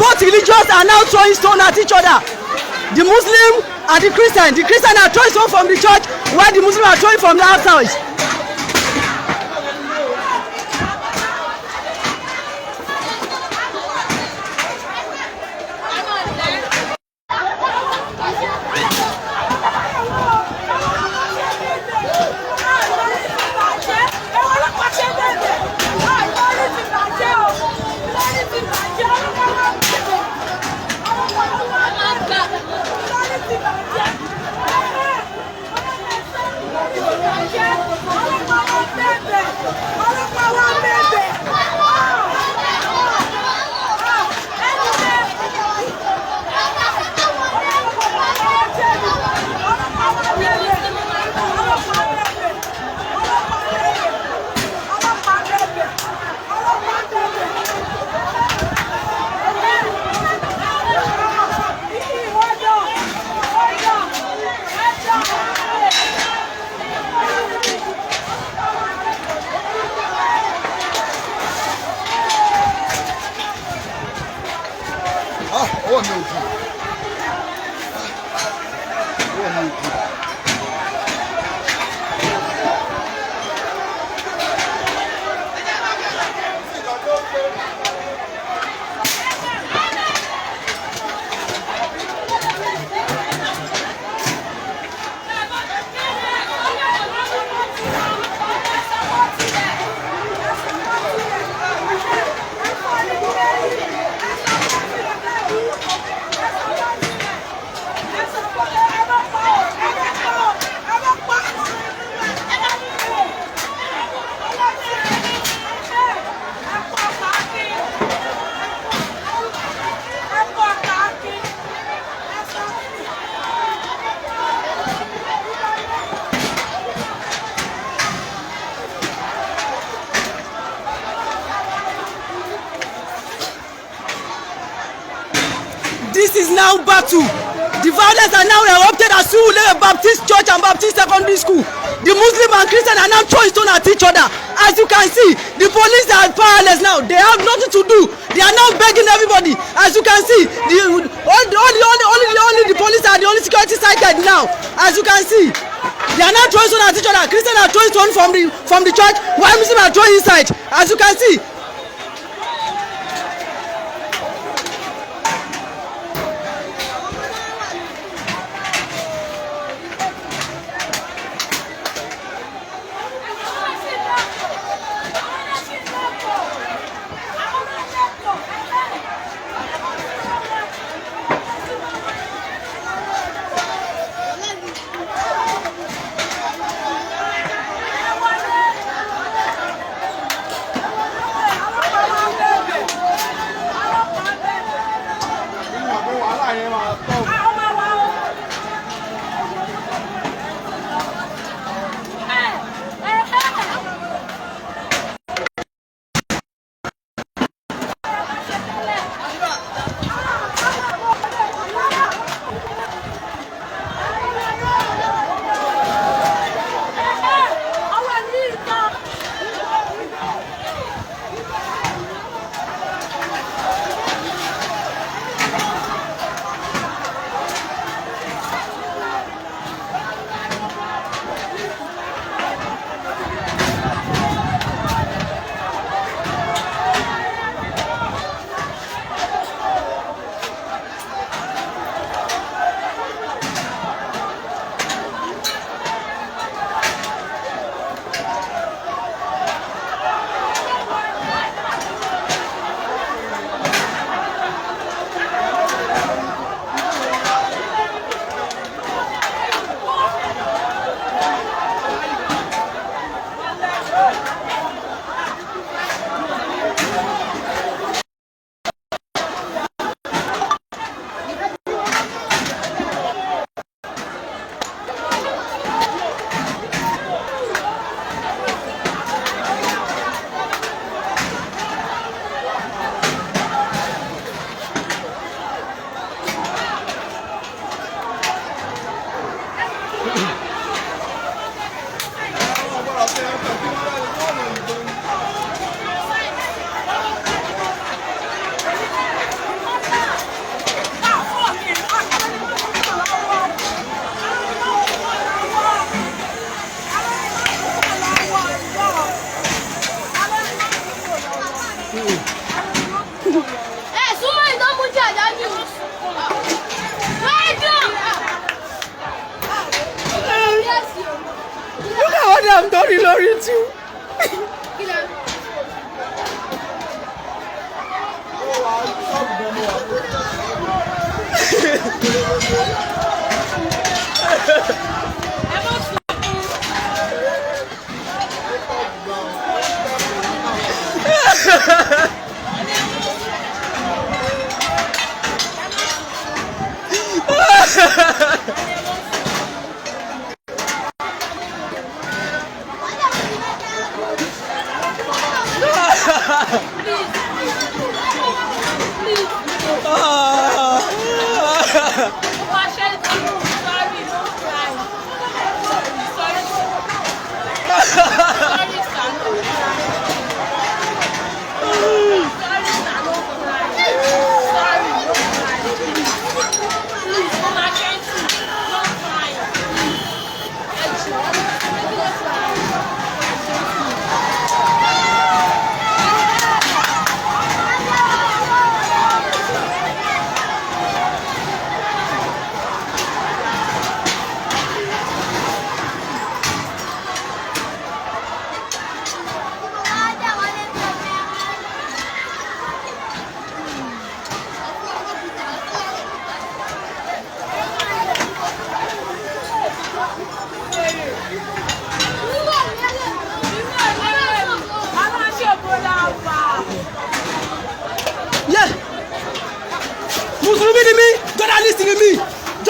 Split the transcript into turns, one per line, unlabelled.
both religions are now throwing stone at each other. The Muslim and the Christian. The Christian are throwing stone from the church, while the Muslim are throwing from the outside. This is now battle. The violence are now erupted at Surulere Baptist Church and Baptist Secondary School. The Muslim and Christian are now throwing stone at each other. As you can see, the police are powerless now. They have nothing to do. They are now begging everybody. As you can see, only the police are the only security sighted now. As you can see, they are now throwing stone at each other. Christians are throwing stone from the church, while Muslims are throwing inside. As you can see. Mùsùlùmí ni mí, journalist ni mí.